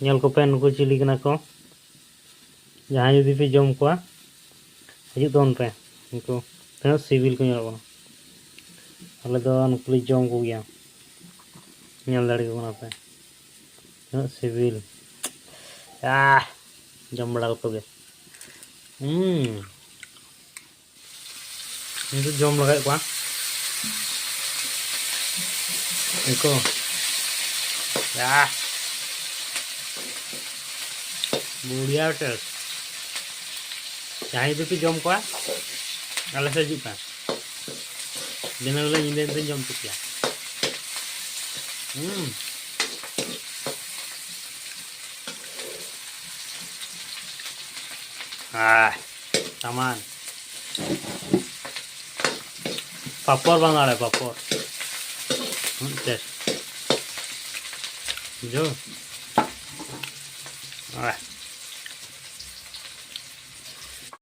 nyal ko pe nuku chili kana ko jahan judi pe jom koa hijut don pe nuku tena sibil ko nyal kana ale do nuku li jom ko gya nyal dare ko kana pe tena sibil jom bada ko ge itu jom lagai ko iko बढ़िया test चाहे तो जम को आले से जुका दिन बेला नींदे जम चुकिया सामान पापड़ बना रहे पापड़ टेस्ट जो